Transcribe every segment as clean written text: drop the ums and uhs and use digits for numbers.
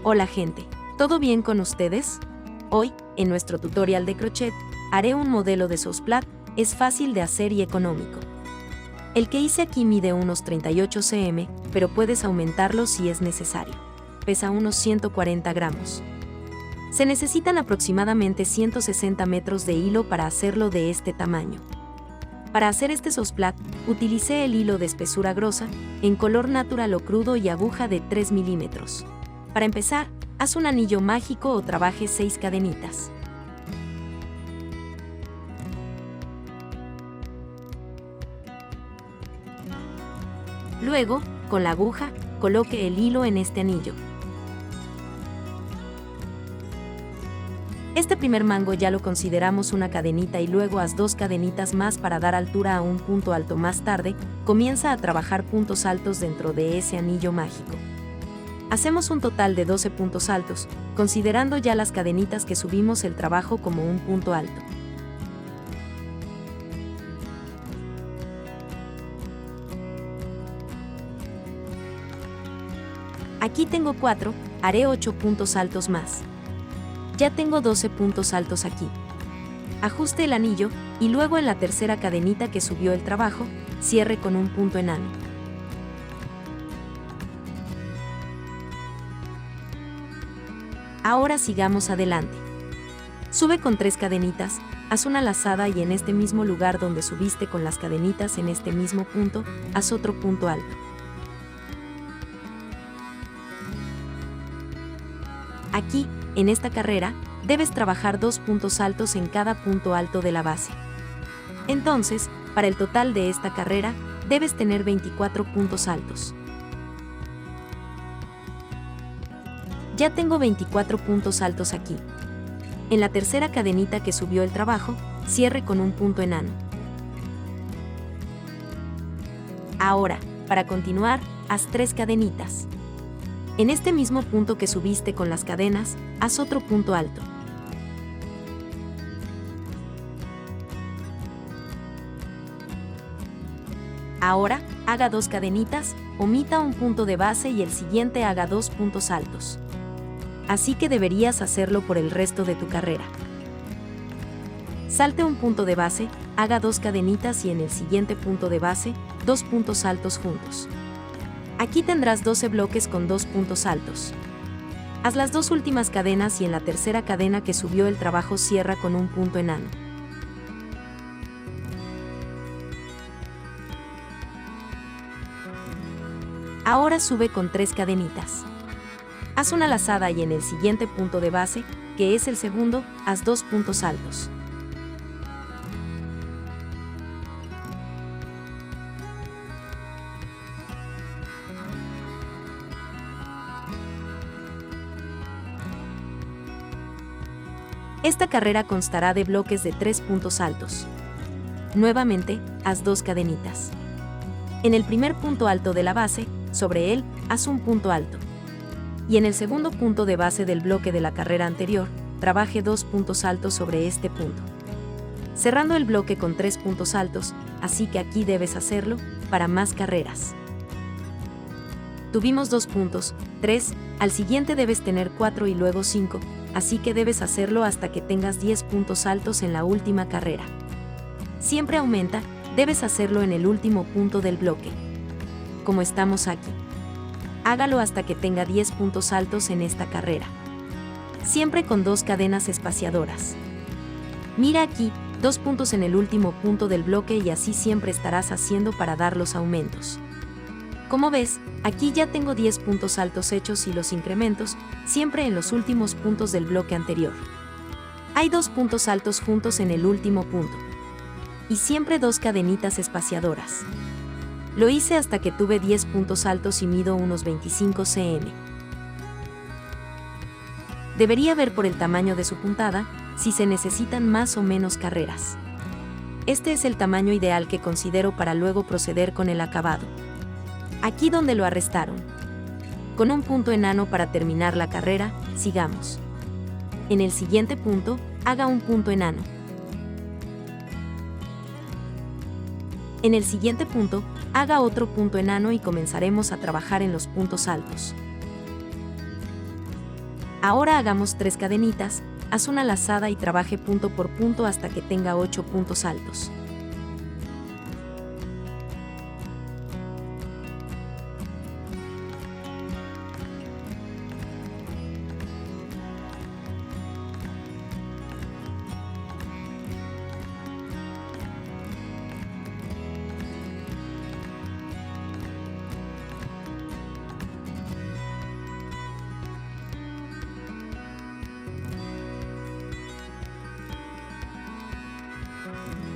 Hola gente, ¿todo bien con ustedes? Hoy, en nuestro tutorial de crochet, haré un modelo de sousplate, es fácil de hacer y económico. El que hice aquí mide unos 38 cm, pero puedes aumentarlo si es necesario. Pesa unos 140 gramos. Se necesitan aproximadamente 160 metros de hilo para hacerlo de este tamaño. Para hacer este sousplate, utilicé el hilo de espesura grosa, en color natural o crudo y aguja de 3 milímetros. Para empezar, haz un anillo mágico o trabaje 6 cadenitas. Luego, con la aguja, coloque el hilo en este anillo. Este primer mango ya lo consideramos una cadenita y luego haz 2 cadenitas más para dar altura a un punto alto. Más tarde, comienza a trabajar puntos altos dentro de ese anillo mágico. Hacemos un total de 12 puntos altos, considerando ya las cadenitas que subimos el trabajo como un punto alto. Aquí tengo 4, haré 8 puntos altos más. Ya tengo 12 puntos altos aquí. Ajuste el anillo y luego en la tercera cadenita que subió el trabajo, cierre con un punto enano. Ahora sigamos adelante. Sube con 3 cadenitas, haz una lazada y en este mismo lugar donde subiste con las cadenitas en este mismo punto, haz otro punto alto. Aquí, en esta carrera, debes trabajar 2 puntos altos en cada punto alto de la base. Entonces, para el total de esta carrera, debes tener 24 puntos altos. Ya tengo 24 puntos altos aquí. En la tercera cadenita que subió el trabajo, cierre con un punto enano. Ahora, para continuar, haz 3 cadenitas. En este mismo punto que subiste con las cadenas, haz otro punto alto. Ahora, haga 2 cadenitas, omita un punto de base y el siguiente haga 2 puntos altos. Así que deberías hacerlo por el resto de tu carrera. Salte un punto de base, haga 2 cadenitas y en el siguiente punto de base, 2 puntos altos juntos. Aquí tendrás 12 bloques con 2 puntos altos. Haz las 2 últimas cadenas y en la tercera cadena que subió el trabajo cierra con un punto enano. Ahora sube con 3 cadenitas. Haz una lazada y en el siguiente punto de base, que es el segundo, haz 2 puntos altos. Esta carrera constará de bloques de 3 puntos altos. Nuevamente, haz 2 cadenitas. En el primer punto alto de la base, sobre él, haz un punto alto. Y en el segundo punto de base del bloque de la carrera anterior, trabaje 2 puntos altos sobre este punto. Cerrando el bloque con 3 puntos altos, así que aquí debes hacerlo, para más carreras. Tuvimos 2 puntos, 3, al siguiente debes tener 4 y luego 5, así que debes hacerlo hasta que tengas 10 puntos altos en la última carrera. Siempre aumenta, debes hacerlo en el último punto del bloque. Como estamos aquí. Hágalo hasta que tenga 10 puntos altos en esta carrera. Siempre con 2 cadenas espaciadoras. Mira aquí, 2 puntos en el último punto del bloque y así siempre estarás haciendo para dar los aumentos. Como ves, aquí ya tengo 10 puntos altos hechos y los incrementos, siempre en los últimos puntos del bloque anterior. Hay 2 puntos altos juntos en el último punto. Y siempre 2 cadenitas espaciadoras. Lo hice hasta que tuve 10 puntos altos y mido unos 25 cm. Debería ver por el tamaño de su puntada, si se necesitan más o menos carreras. Este es el tamaño ideal que considero para luego proceder con el acabado. Aquí donde lo arrestaron. Con un punto enano para terminar la carrera, sigamos. En el siguiente punto, haga un punto enano. En el siguiente punto, haga otro punto enano y comenzaremos a trabajar en los puntos altos. Ahora hagamos 3 cadenitas, haz una lazada y trabaje punto por punto hasta que tenga 8 puntos altos.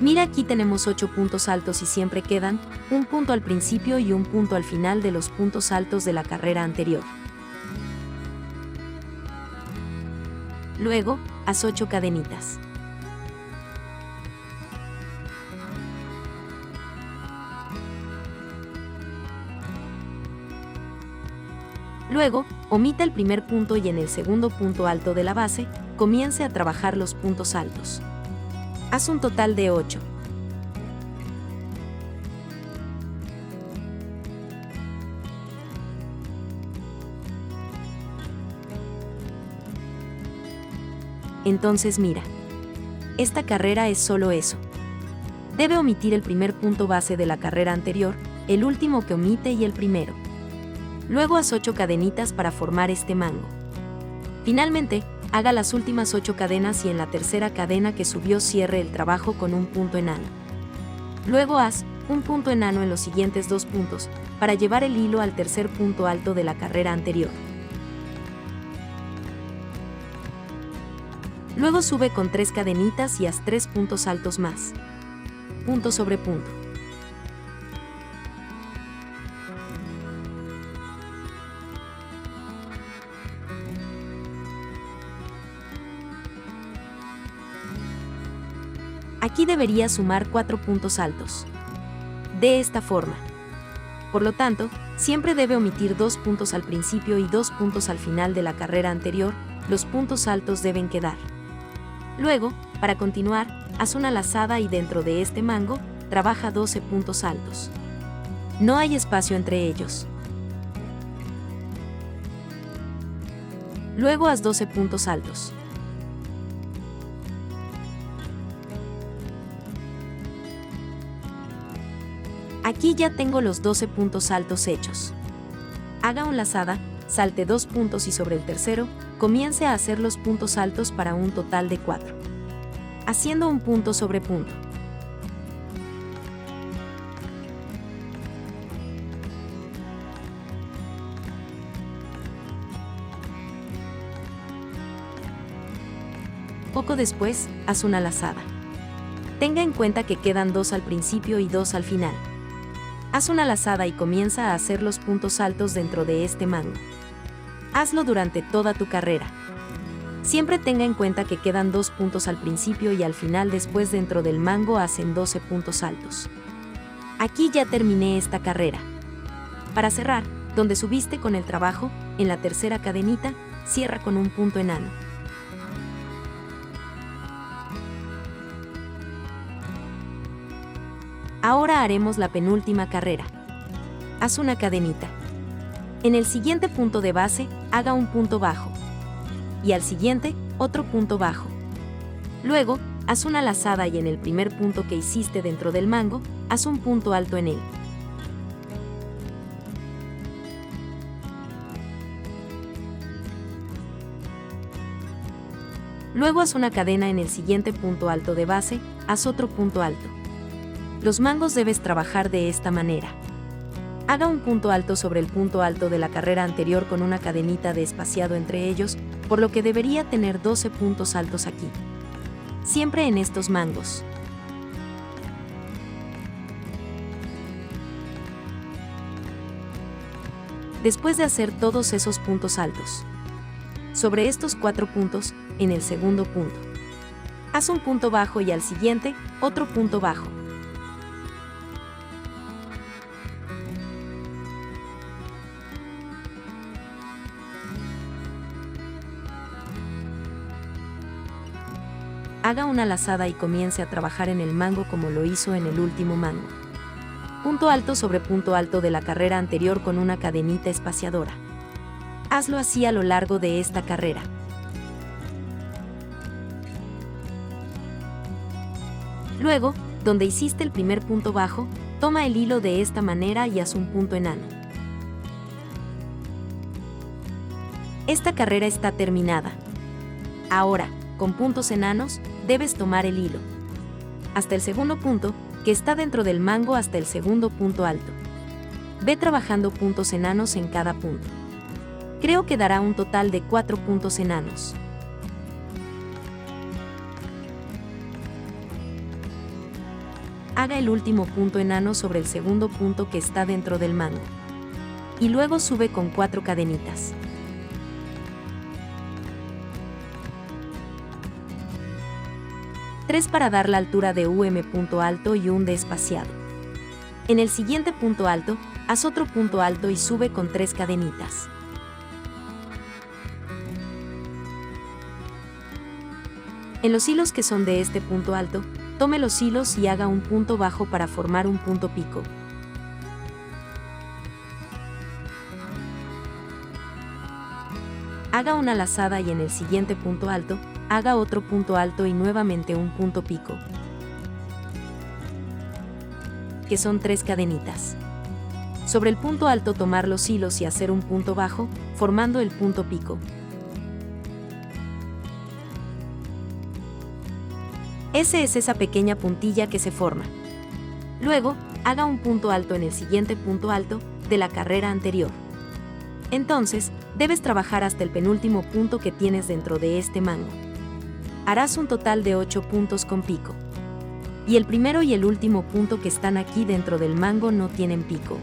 Mira, aquí tenemos 8 puntos altos y siempre quedan un punto al principio y un punto al final de los puntos altos de la carrera anterior. Luego, haz 8 cadenitas. Luego, omita el primer punto y en el segundo punto alto de la base, comience a trabajar los puntos altos. Haz un total de 8. Entonces mira. Esta carrera es solo eso. Debe omitir el primer punto base de la carrera anterior, el último que omite y el primero. Luego haz 8 cadenitas para formar este mango. Finalmente, haga las últimas 8 cadenas y en la tercera cadena que subió cierre el trabajo con un punto enano. Luego haz un punto enano en los siguientes 2 puntos, para llevar el hilo al tercer punto alto de la carrera anterior. Luego sube con 3 cadenitas y haz 3 puntos altos más. Punto sobre punto. Aquí deberías sumar 4 puntos altos. De esta forma. Por lo tanto, siempre debe omitir 2 puntos al principio y 2 puntos al final de la carrera anterior, los puntos altos deben quedar. Luego, para continuar, haz una lazada y dentro de este mango, trabaja 12 puntos altos. No hay espacio entre ellos. Luego haz 12 puntos altos. Aquí ya tengo los 12 puntos altos hechos. Haga una lazada, salte 2 puntos y sobre el tercero, comience a hacer los puntos altos para un total de 4. Haciendo un punto sobre punto. Poco después, haz una lazada. Tenga en cuenta que quedan 2 al principio y 2 al final. Haz una lazada y comienza a hacer los puntos altos dentro de este mango. Hazlo durante toda tu carrera. Siempre tenga en cuenta que quedan 2 puntos al principio y al final después dentro del mango hacen 12 puntos altos. Aquí ya terminé esta carrera. Para cerrar, donde subiste con el trabajo, en la tercera cadenita, cierra con un punto enano. Ahora haremos la penúltima carrera. Haz una cadenita. En el siguiente punto de base, haga un punto bajo. Y al siguiente, otro punto bajo. Luego, haz una lazada y en el primer punto que hiciste dentro del mango, haz un punto alto en él. Luego haz una cadena en el siguiente punto alto de base, haz otro punto alto. Los mangos debes trabajar de esta manera. Haga un punto alto sobre el punto alto de la carrera anterior con una cadenita de espaciado entre ellos, por lo que debería tener 12 puntos altos aquí. Siempre en estos mangos. Después de hacer todos esos puntos altos, sobre estos 4 puntos, en el segundo punto, haz un punto bajo y al siguiente, otro punto bajo. Haga una lazada y comience a trabajar en el mango como lo hizo en el último mango. Punto alto sobre punto alto de la carrera anterior con una cadenita espaciadora. Hazlo así a lo largo de esta carrera. Luego, donde hiciste el primer punto bajo, toma el hilo de esta manera y haz un punto enano. Esta carrera está terminada. Ahora, con puntos enanos, debes tomar el hilo hasta el segundo punto, que está dentro del mango, hasta el segundo punto alto. Ve trabajando puntos enanos en cada punto. Creo que dará un total de 4 puntos enanos. Haga el último punto enano sobre el segundo punto que está dentro del mango. Y luego sube con 4 cadenitas. Tres para dar la altura de punto alto y un de espaciado. En el siguiente punto alto, haz otro punto alto y sube con 3 cadenitas. En los hilos que son de este punto alto, tome los hilos y haga un punto bajo para formar un punto pico. Haga una lazada y en el siguiente punto alto, haga otro punto alto y nuevamente un punto pico, que son 3 cadenitas. Sobre el punto alto tomar los hilos y hacer un punto bajo, formando el punto pico. Esa es esa pequeña puntilla que se forma. Luego, haga un punto alto en el siguiente punto alto de la carrera anterior. Entonces, debes trabajar hasta el penúltimo punto que tienes dentro de este mango. Harás un total de 8 puntos con pico. Y el primero y el último punto que están aquí dentro del mango no tienen pico.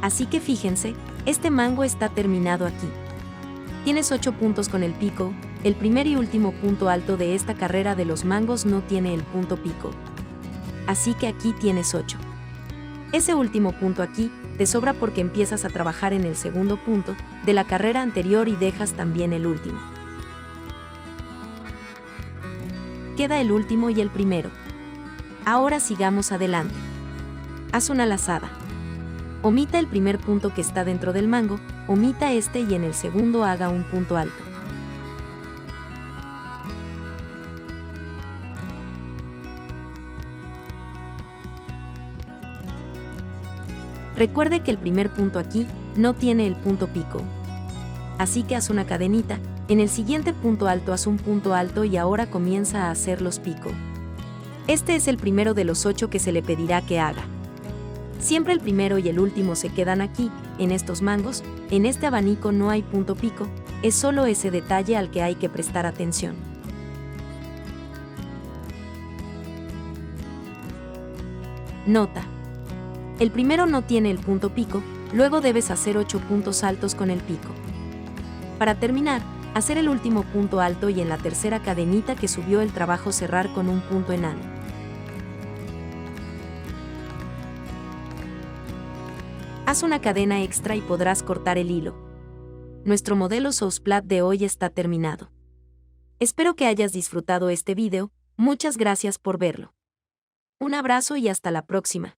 Así que fíjense, este mango está terminado aquí. Tienes 8 puntos con el pico, el primer y último punto alto de esta carrera de los mangos no tiene el punto pico. Así que aquí tienes 8. Ese último punto aquí te sobra porque empiezas a trabajar en el segundo punto de la carrera anterior y dejas también el último. Queda el último y el primero. Ahora sigamos adelante. Haz una lazada. Omita el primer punto que está dentro del mango, omita este y en el segundo haga un punto alto. Recuerde que el primer punto aquí no tiene el punto pico. Así que haz una cadenita, en el siguiente punto alto haz un punto alto y ahora comienza a hacer los pico. Este es el primero de los 8 que se le pedirá que haga. Siempre el primero y el último se quedan aquí, en estos mangos, en este abanico no hay punto pico, es solo ese detalle al que hay que prestar atención. Nota. El primero no tiene el punto pico, luego debes hacer 8 puntos altos con el pico. Para terminar, hacer el último punto alto y en la tercera cadenita que subió el trabajo cerrar con un punto enano. Haz una cadena extra y podrás cortar el hilo. Nuestro modelo Sousplat de hoy está terminado. Espero que hayas disfrutado este video, muchas gracias por verlo. Un abrazo y hasta la próxima.